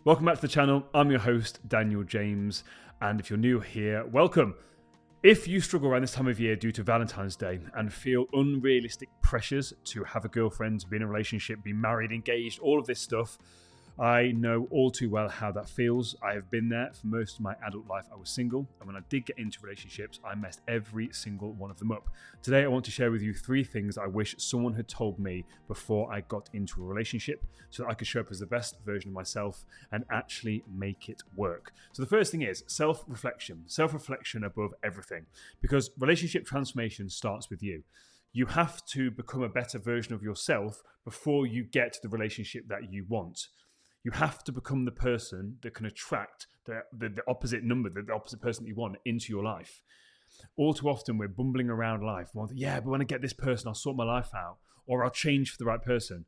Welcome back to the channel. I'm your host, Daniel James, and if you're new here, welcome. If you struggle around this time of year due to Valentine's Day and feel unrealistic pressures to have a girlfriend, be in a relationship, be married, engaged, all of this stuff, I know all too well how that feels. I have been there for most of my adult life. I was single, and when I did get into relationships, I messed every single one of them up. Today, I want to share with you 3 things I wish someone had told me before I got into a relationship so that I could show up as the best version of myself and actually make it work. So the first thing is self-reflection. Self-reflection above everything, because relationship transformation starts with you. You have to become a better version of yourself before you get to the relationship that you want. You have to become the person that can attract the opposite number, the opposite person that you want into your life. All too often, we're bumbling around life. But when I get this person, I'll sort my life out, or I'll change for the right person.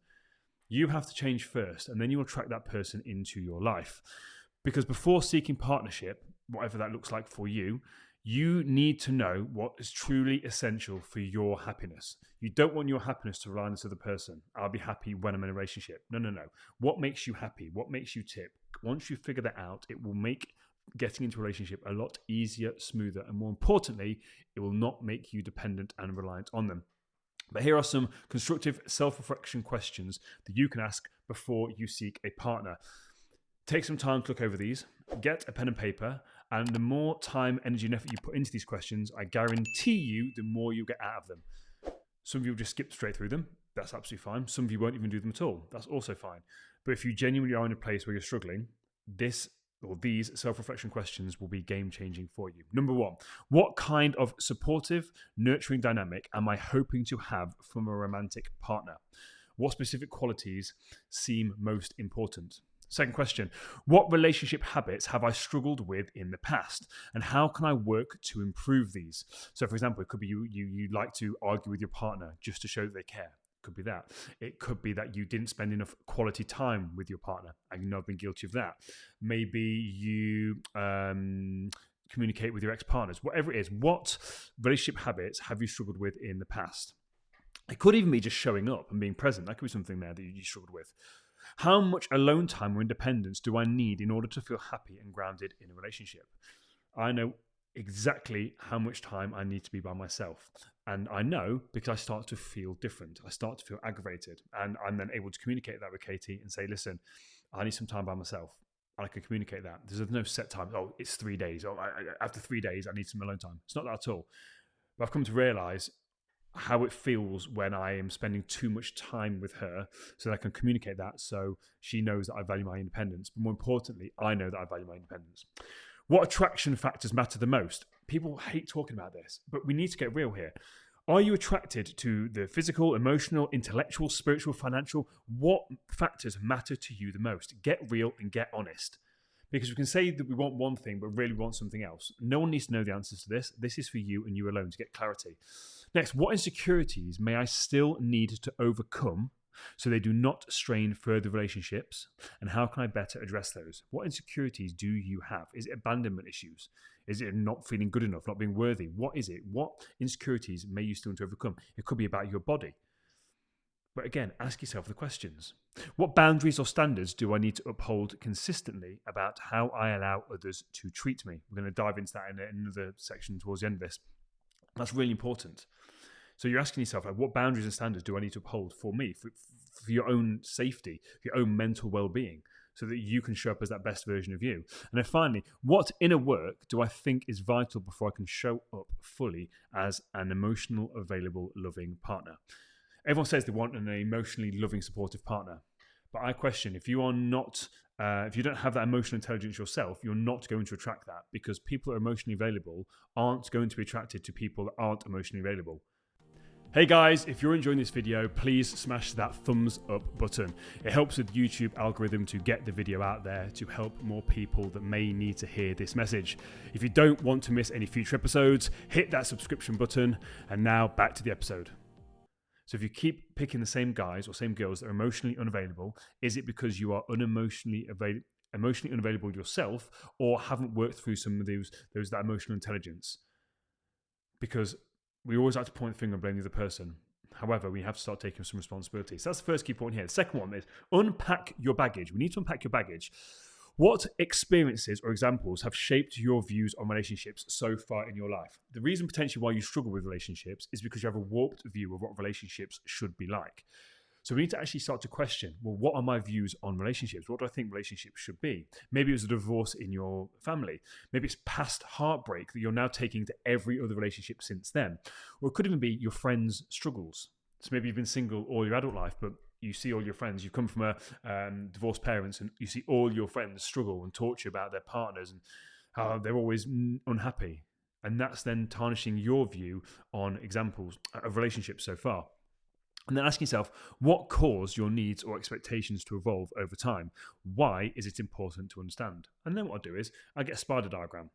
You have to change first, and then you'll attract that person into your life. Because before seeking partnership, whatever that looks like for you, you need to know what is truly essential for your happiness. You don't want your happiness to rely on this other person. I'll be happy when I'm in a relationship. No. What makes you happy? What makes you tick? Once you figure that out, it will make getting into a relationship a lot easier, smoother, and more importantly, it will not make you dependent and reliant on them. But here are some constructive self-reflection questions that you can ask before you seek a partner. Take some time to look over these, get a pen and paper, and the more time, energy, and effort you put into these questions, I guarantee you, the more you get out of them. Some of you will just skip straight through them. That's absolutely fine. Some of you won't even do them at all. That's also fine. But if you genuinely are in a place where you're struggling, these self-reflection questions will be game-changing for you. Number 1, what kind of supportive, nurturing dynamic am I hoping to have from a romantic partner? What specific qualities seem most important? Second question, what relationship habits have I struggled with in the past, and how can I work to improve these? So for example, it could be you like to argue with your partner just to show that they care. It could be that. It could be that you didn't spend enough quality time with your partner. I know I've been guilty of that. Maybe you communicate with your ex-partners. Whatever it is, what relationship habits have you struggled with in the past? It could even be just showing up and being present. That could be something there that you struggled with. How much alone time or independence do I need in order to feel happy and grounded in a relationship? I know exactly how much time I need to be by myself. And I know because I start to feel different. I start to feel aggravated. And I'm then able to communicate that with Katie and say, listen, I need some time by myself. And I can communicate that. There's no set time. Oh, it's 3 days. Oh, after 3 days, I need some alone time. It's not that at all. But I've come to realize how it feels when I am spending too much time with her so that I can communicate that so she knows that I value my independence. But more importantly, I know that I value my independence. What attraction factors matter the most? People hate talking about this, but we need to get real here. Are you attracted to the physical, emotional, intellectual, spiritual, financial? What factors matter to you the most? Get real and get honest. Because we can say that we want one thing, but really want something else. No one needs to know the answers to this. This is for you and you alone to get clarity. Next, what insecurities may I still need to overcome so they do not strain further relationships? And how can I better address those? What insecurities do you have? Is it abandonment issues? Is it not feeling good enough, not being worthy? What is it? What insecurities may you still need to overcome? It could be about your body. But again, ask yourself the questions. What boundaries or standards do I need to uphold consistently about how I allow others to treat me? We're going to dive into that in another section towards the end of this. That's really important. So you're asking yourself, what boundaries and standards do I need to uphold for me, for your own safety, for your own mental well-being, so that you can show up as that best version of you? And then finally, what inner work do I think is vital before I can show up fully as an emotional, available, loving partner? Everyone says they want an emotionally loving, supportive partner. But I question, if you are not, if you don't have that emotional intelligence yourself, you're not going to attract that, because people that are emotionally available aren't going to be attracted to people that aren't emotionally available. Hey guys, if you're enjoying this video, please smash that thumbs up button. It helps with the YouTube algorithm to get the video out there to help more people that may need to hear this message. If you don't want to miss any future episodes, hit that subscription button. And now back to the episode. So if you keep picking the same guys or same girls that are emotionally unavailable, is it because you are emotionally unavailable yourself, or haven't worked through some of that emotional intelligence? Because we always like to point the finger and blame the other person. However, we have to start taking some responsibility. So that's the first key point here. The second one is unpack your baggage. We need to unpack your baggage. What experiences or examples have shaped your views on relationships so far in your life? The reason potentially why you struggle with relationships is because you have a warped view of what relationships should be like. So we need to actually start to question, well, what are my views on relationships? What do I think relationships should be? Maybe it was a divorce in your family. Maybe it's past heartbreak that you're now taking to every other relationship since then. Or it could even be your friends' struggles. So maybe you've been single all your adult life, but you see all your friends, you come from a divorced parents, and you see all your friends struggle and talk to you about their partners and how they're always unhappy. And that's then tarnishing your view on examples of relationships so far. And then asking yourself, what caused your needs or expectations to evolve over time? Why is it important to understand? And then what I'll do is I get a spider diagram.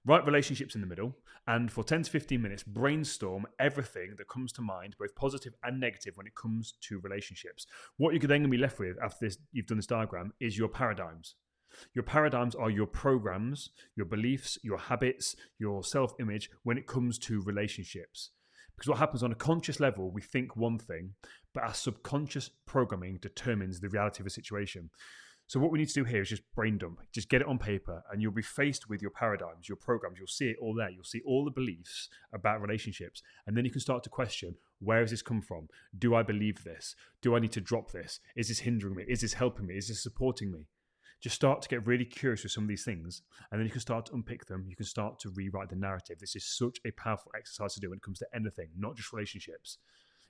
Write relationships in the middle, and for 10 to 15 minutes, brainstorm everything that comes to mind, both positive and negative, when it comes to relationships. What you're then going to be left with after you've done this diagram is your paradigms. Your paradigms are your programs, your beliefs, your habits, your self-image when it comes to relationships. Because what happens on a conscious level, we think one thing, but our subconscious programming determines the reality of a situation. So what we need to do here is just brain dump, just get it on paper, and you'll be faced with your paradigms, your programs. You'll see it all there. You'll see all the beliefs about relationships. And then you can start to question, where has this come from? Do I believe this? Do I need to drop this? Is this hindering me? Is this helping me? Is this supporting me? Just start to get really curious with some of these things, and then you can start to unpick them. You can start to rewrite the narrative. This is such a powerful exercise to do when it comes to anything, not just relationships.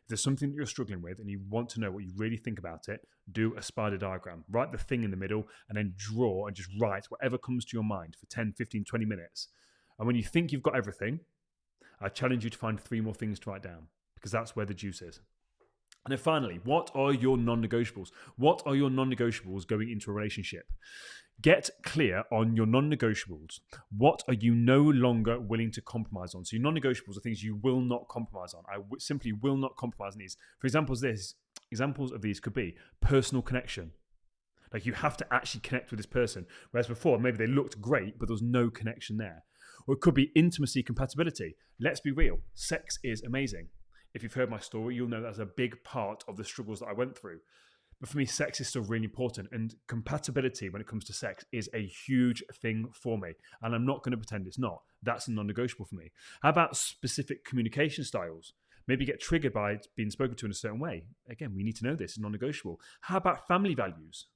If there's something that you're struggling with and you want to know what you really think about it, do a spider diagram. Write the thing in the middle and then draw and just write whatever comes to your mind for 10, 15, 20 minutes. And when you think you've got everything, I challenge you to find 3 more things to write down, because that's where the juice is. And then finally, what are your non-negotiables? What are your non-negotiables going into a relationship? Get clear on your non-negotiables. What are you no longer willing to compromise on? So your non-negotiables are things you will not compromise on. I simply will not compromise on these. For examples of these could be personal connection. Like, you have to actually connect with this person. Whereas before, maybe they looked great, but there was no connection there. Or it could be intimacy compatibility. Let's be real. Sex is amazing. If you've heard my story, you'll know that's a big part of the struggles that I went through. But for me, sex is still really important, and compatibility when it comes to sex is a huge thing for me. And I'm not going to pretend it's not. That's a non-negotiable for me. How about specific communication styles? Maybe get triggered by being spoken to in a certain way. Again, we need to know this. It's non-negotiable. How about family values?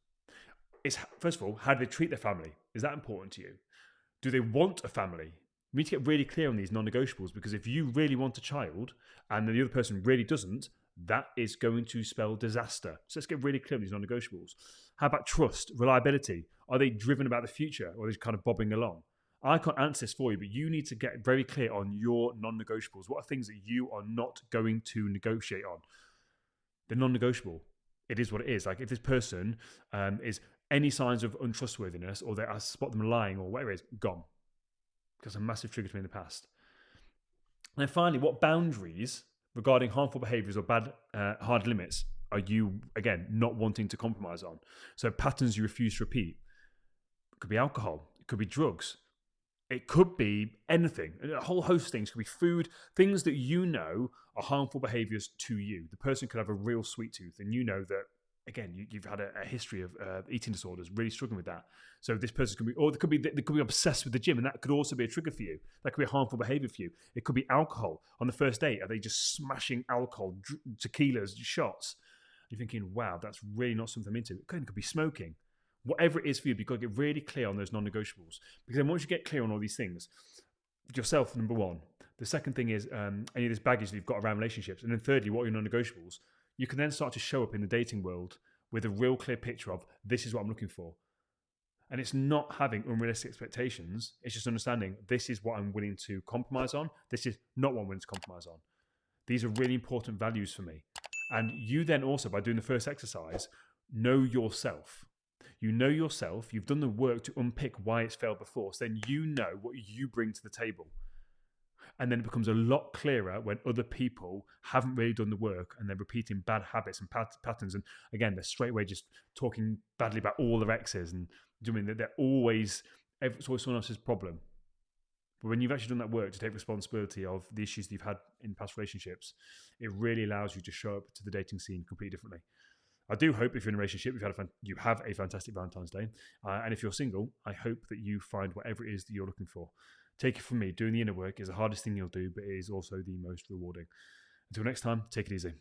First of all, how do they treat their family? Is that important to you? Do they want a family? We need to get really clear on these non-negotiables, because if you really want a child and the other person really doesn't, that is going to spell disaster. So let's get really clear on these non-negotiables. How about trust, reliability? Are they driven about the future, or are they kind of bobbing along? I can't answer this for you, but you need to get very clear on your non-negotiables. What are things that you are not going to negotiate on? The non-negotiable. It is what it is. Like, if this person is any signs of untrustworthiness, or I spot them lying, or whatever it is, gone. Because a massive trigger to me in the past. And then finally, what boundaries regarding harmful behaviours or bad hard limits are you, again, not wanting to compromise on? So patterns you refuse to repeat. It could be alcohol. It could be drugs. It could be anything. A whole host of things. It could be food. Things that you know are harmful behaviours to you. The person could have a real sweet tooth, and you know that, again, you've had a history of eating disorders, really struggling with that. So this person could be, or they could be obsessed with the gym, and that could also be a trigger for you. That could be a harmful behavior for you. It could be alcohol. On the first date, are they just smashing alcohol, tequilas, shots? You're thinking, wow, that's really not something I'm into. It could be smoking. Whatever it is for you, you've got to get really clear on those non-negotiables. Because then once you get clear on all these things, yourself, number one. The second thing is any of this baggage that you've got around relationships. And then thirdly, what are your non-negotiables? You can then start to show up in the dating world with a real clear picture of, this is what I'm looking for. And it's not having unrealistic expectations. It's just understanding, this is what I'm willing to compromise on. This is not what I'm willing to compromise on. These are really important values for me. And you then also, by doing the first exercise, know yourself. You know yourself. You've done the work to unpick why it's failed before. So then you know what you bring to the table. And then it becomes a lot clearer when other people haven't really done the work and they're repeating bad habits and patterns. And again, they're straight away just talking badly about all their exes. And do you mean that it's always someone else's problem? But when you've actually done that work to take responsibility of the issues that you've had in past relationships, it really allows you to show up to the dating scene completely differently. I do hope if you're in a relationship, you have a fantastic Valentine's Day. And if you're single, I hope that you find whatever it is that you're looking for. Take it from me, doing the inner work is the hardest thing you'll do, but it is also the most rewarding. Until next time, take it easy.